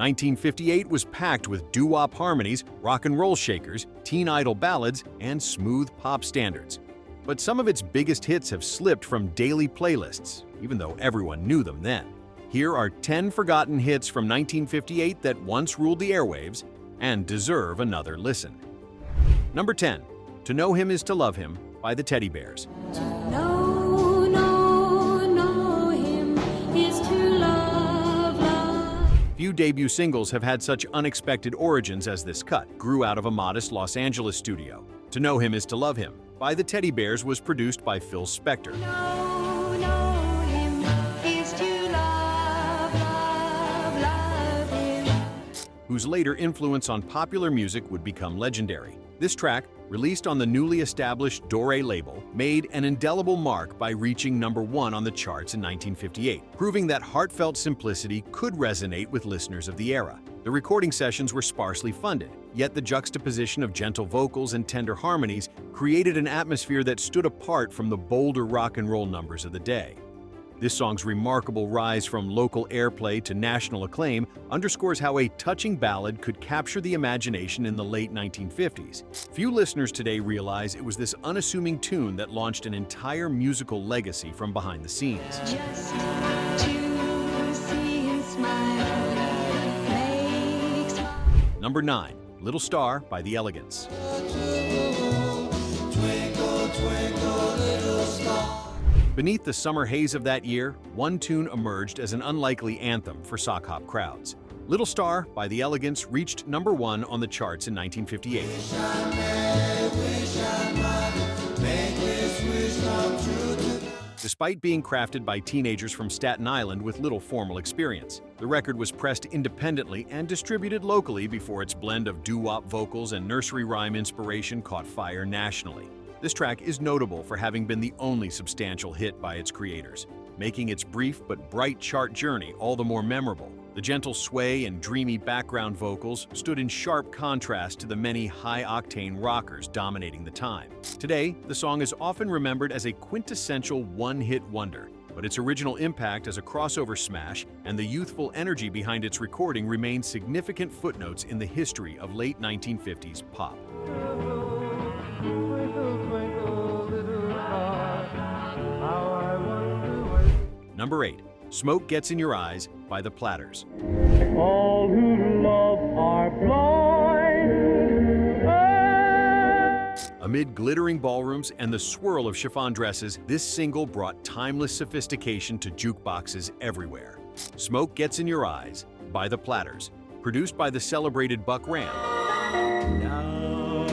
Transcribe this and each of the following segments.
1958 was packed with doo-wop harmonies, rock and roll shakers, teen idol ballads, and smooth pop standards. But some of its biggest hits have slipped from daily playlists, even though everyone knew them then. Here are 10 forgotten hits from 1958 that once ruled the airwaves and deserve another listen. Number 10, To Know Him Is to Love Him by the Teddy Bears. Few debut singles have had such unexpected origins as this cut. Grew out of a modest Los Angeles studio. To Know Him Is to Love Him by the Teddy Bears was produced by Phil Spector, whose later influence on popular music would become legendary. This track, released on the newly established Dore label, made an indelible mark by reaching #1 on the charts in 1958, proving that heartfelt simplicity could resonate with listeners of the era. The recording sessions were sparsely funded, yet the juxtaposition of gentle vocals and tender harmonies created an atmosphere that stood apart from the bolder rock and roll numbers of the day. This song's remarkable rise from local airplay to national acclaim underscores how a touching ballad could capture the imagination in the late 1950s. Few listeners today realize it was this unassuming tune that launched an entire musical legacy from behind the scenes. Just to see him smile makes my... Number 9, Little Star by The Elegants. Twinkle, twinkle, little star. Beneath the summer haze of that year, one tune emerged as an unlikely anthem for sock hop crowds. Little Star by The Elegants reached #1 on the charts in 1958. Despite being crafted by teenagers from Staten Island with little formal experience, the record was pressed independently and distributed locally before its blend of doo-wop vocals and nursery rhyme inspiration caught fire nationally. This track is notable for having been the only substantial hit by its creators, making its brief but bright chart journey all the more memorable. The gentle sway and dreamy background vocals stood in sharp contrast to the many high-octane rockers dominating the time. Today, the song is often remembered as a quintessential one-hit wonder, but its original impact as a crossover smash and the youthful energy behind its recording remain significant footnotes in the history of late 1950s pop. Number 8, Smoke Gets in Your Eyes by the Platters. All who love are blind. Amid glittering ballrooms and the swirl of chiffon dresses, this single brought timeless sophistication to jukeboxes everywhere. Smoke Gets in Your Eyes by the Platters, produced by the celebrated Buck Ram. Now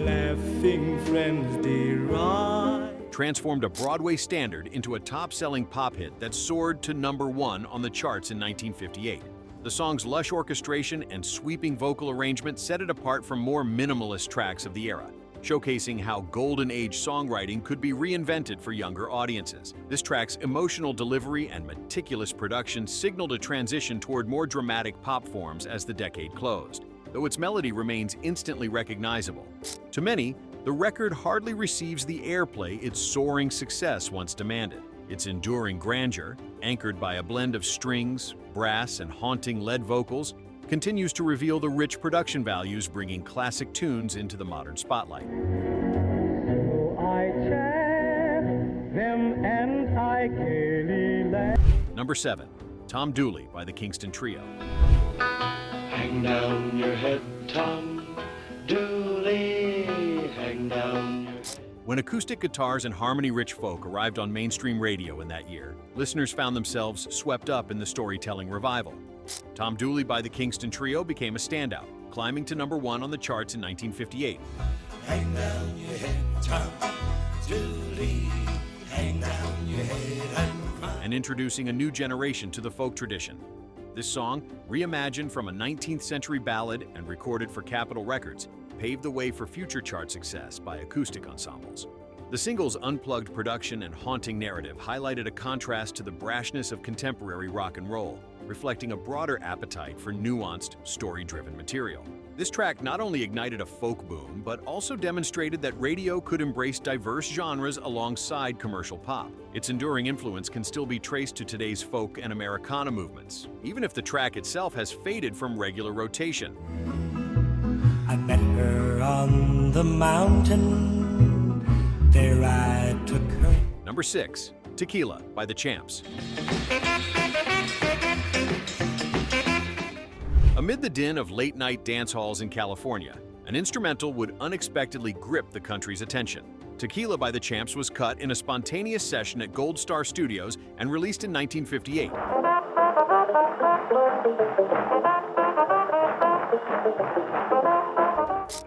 laughing friends deride. Transformed a Broadway standard into a top-selling pop hit that soared to #1 on the charts in 1958. The song's lush orchestration and sweeping vocal arrangement set it apart from more minimalist tracks of the era, showcasing how golden age songwriting could be reinvented for younger audiences. This track's emotional delivery and meticulous production signaled a transition toward more dramatic pop forms as the decade closed, though its melody remains instantly recognizable. To many, the record hardly receives the airplay its soaring success once demanded. Its enduring grandeur, anchored by a blend of strings, brass, and haunting lead vocals, continues to reveal the rich production values bringing classic tunes into the modern spotlight. So I chant them and I gaily laugh. Number 7, Tom Dooley by the Kingston Trio. Hang down your head, Tom Dooley, hang down your head. When acoustic guitars and harmony-rich folk arrived on mainstream radio in that year, listeners found themselves swept up in the storytelling revival. Tom Dooley by the Kingston Trio became a standout, climbing to #1 on the charts in 1958. Hang down your head, Tom Dooley, hang down your head and cry. And introducing a new generation to the folk tradition. This song, reimagined from a 19th century ballad and recorded for Capitol Records, paved the way for future chart success by acoustic ensembles. The single's unplugged production and haunting narrative highlighted a contrast to the brashness of contemporary rock and roll. reflecting a broader appetite for nuanced, story-driven material. This track not only ignited a folk boom, but also demonstrated that radio could embrace diverse genres alongside commercial pop. Its enduring influence can still be traced to today's folk and Americana movements, even if the track itself has faded from regular rotation. I met her on the mountain, there I took her. Number 6. Tequila by the Champs. Amid the din of late-night dance halls in California, an instrumental would unexpectedly grip the country's attention. Tequila by the Champs was cut in a spontaneous session at Gold Star Studios and released in 1958.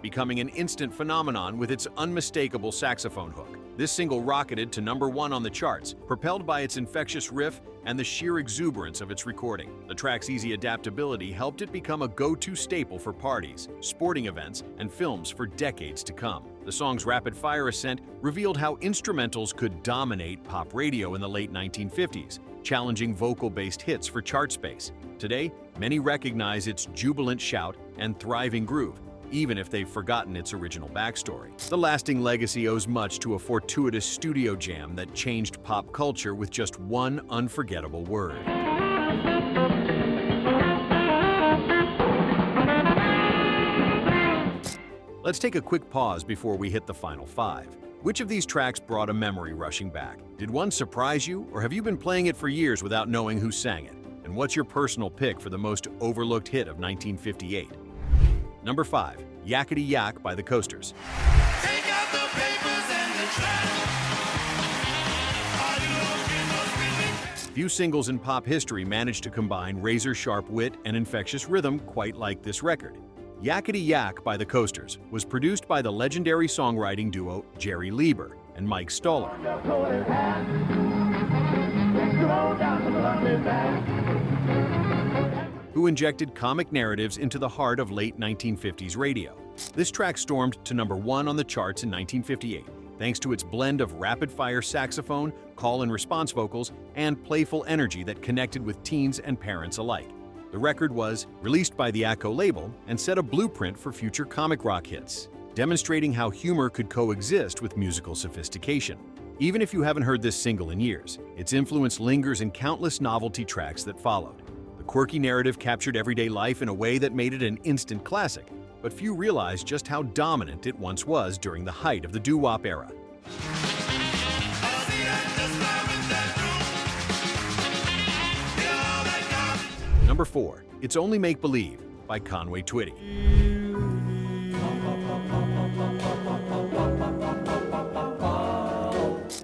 Becoming an instant phenomenon with its unmistakable saxophone hook. This single rocketed to #1 on the charts, propelled by its infectious riff and the sheer exuberance of its recording. The track's easy adaptability helped it become a go-to staple for parties, sporting events, and films for decades to come. The song's rapid-fire ascent revealed how instrumentals could dominate pop radio in the late 1950s, challenging vocal-based hits for chart space. Today, many recognize its jubilant shout and thriving groove, even if they've forgotten its original backstory. The lasting legacy owes much to a fortuitous studio jam that changed pop culture with just one unforgettable word. Let's take a quick pause before we hit the final 5. Which of these tracks brought a memory rushing back? Did one surprise you, or have you been playing it for years without knowing who sang it? And what's your personal pick for the most overlooked hit of 1958? Number 5. Yakety Yak by the Coasters. Take out the papers and the trash. Are you looking for Few singles in pop history managed to combine razor-sharp wit and infectious rhythm quite like this record. Yakety Yak by the Coasters was produced by the legendary songwriting duo Jerry Lieber and Mike Stoller, who injected comic narratives into the heart of late 1950s radio. This track stormed to #1 on the charts in 1958, thanks to its blend of rapid-fire saxophone, call-and-response vocals, and playful energy that connected with teens and parents alike. The record was released by the Atco label and set a blueprint for future comic rock hits, demonstrating how humor could coexist with musical sophistication. Even if you haven't heard this single in years, its influence lingers in countless novelty tracks that followed. The quirky narrative captured everyday life in a way that made it an instant classic, but few realized just how dominant it once was during the height of the doo-wop era. Number 4. It's Only Make Believe by Conway Twitty.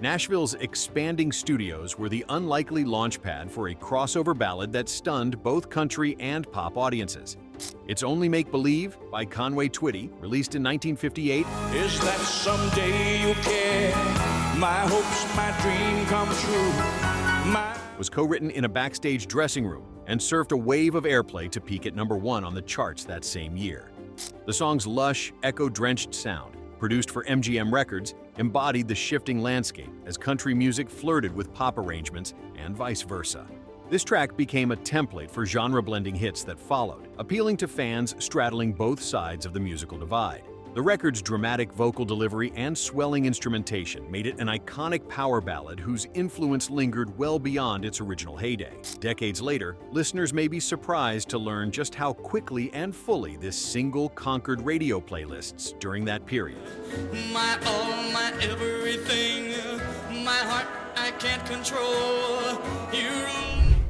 Nashville's expanding studios were the unlikely launchpad for a crossover ballad that stunned both country and pop audiences. It's Only Make Believe by Conway Twitty, released in 1958, Is that someday you'll care? My hopes, my dream come true. was co-written in a backstage dressing room and served a wave of airplay to peak at #1 on the charts that same year. The song's lush, echo-drenched sound, produced for MGM Records, embodied the shifting landscape as country music flirted with pop arrangements and vice versa. This track became a template for genre-blending hits that followed, appealing to fans straddling both sides of the musical divide. The record's dramatic vocal delivery and swelling instrumentation made it an iconic power ballad whose influence lingered well beyond its original heyday. Decades later, listeners may be surprised to learn just how quickly and fully this single conquered radio playlists during that period. My all, my everything, my heart I can't control. You.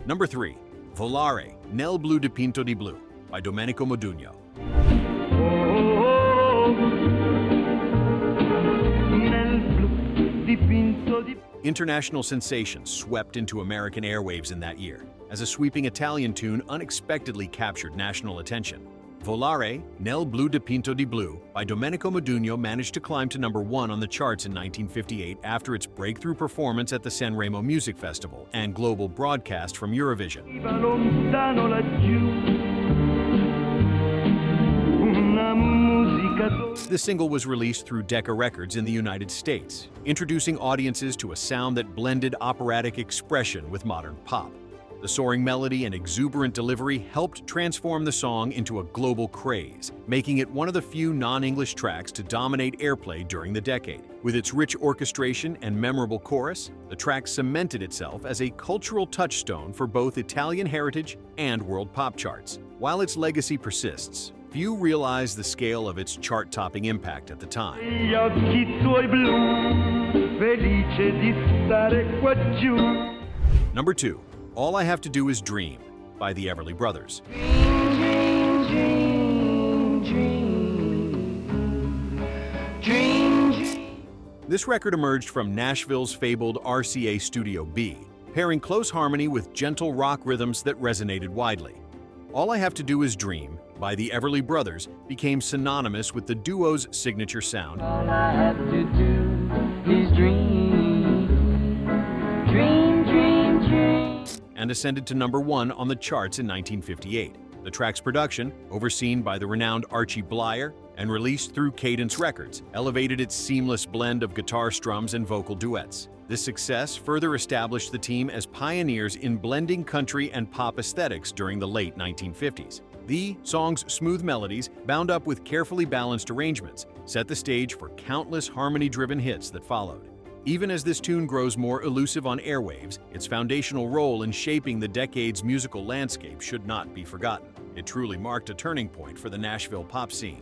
Number 3. Volare, Nel Blu Dipinto di Blu by Domenico Modugno. International sensation swept into American airwaves in that year, as a sweeping Italian tune unexpectedly captured national attention. Volare, Nel Blu Dipinto di Blu by Domenico Modugno managed to climb to #1 on the charts in 1958 after its breakthrough performance at the Sanremo Music Festival and global broadcast from Eurovision. The single was released through Decca Records in the United States, introducing audiences to a sound that blended operatic expression with modern pop. The soaring melody and exuberant delivery helped transform the song into a global craze, making it one of the few non-English tracks to dominate airplay during the decade. With its rich orchestration and memorable chorus, the track cemented itself as a cultural touchstone for both Italian heritage and world pop charts. While its legacy persists, few realize the scale of its chart-topping impact at the time. Gli occhi tuoi blu, felice di stare qua giù. Number 2, All I Have to Do Is Dream by the Everly Brothers. This record emerged from Nashville's fabled RCA Studio B, pairing close harmony with gentle rock rhythms that resonated widely. All I Have to Do Is Dream by the Everly Brothers became synonymous with the duo's signature sound. All I have to do is dream, dream, dream, dream. And ascended to number 1 on the charts in 1958. The track's production, overseen by the renowned Archie Blyer and released through Cadence Records, elevated its seamless blend of guitar strums and vocal duets. This success further established the team as pioneers in blending country and pop aesthetics during the late 1950s. The song's smooth melodies, bound up with carefully balanced arrangements, set the stage for countless harmony-driven hits that followed. Even as this tune grows more elusive on airwaves, its foundational role in shaping the decade's musical landscape should not be forgotten. It truly marked a turning point for the Nashville pop scene.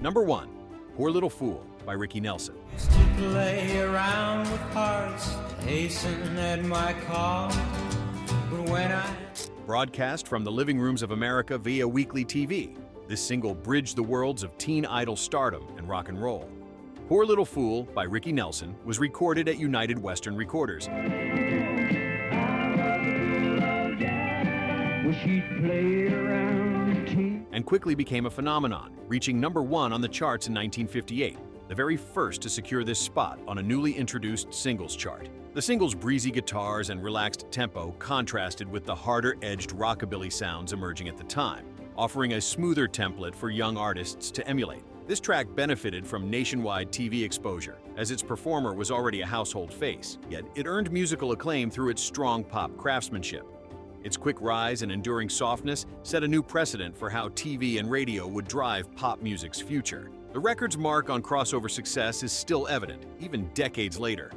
Number 1, Poor Little Fool by Ricky Nelson. Used to play around with hearts, hasten at my call, but when I... Broadcast from the living rooms of America via weekly TV, this single bridged the worlds of teen idol stardom and rock and roll. Poor Little Fool by Ricky Nelson was recorded at United Western Recorders and quickly became a phenomenon, reaching number 1 on the charts in 1958, the very first to secure this spot on a newly introduced singles chart. The single's breezy guitars and relaxed tempo contrasted with the harder-edged rockabilly sounds emerging at the time, offering a smoother template for young artists to emulate. This track benefited from nationwide TV exposure, as its performer was already a household face, yet it earned musical acclaim through its strong pop craftsmanship. Its quick rise and enduring softness set a new precedent for how TV and radio would drive pop music's future. The record's mark on crossover success is still evident, even decades later.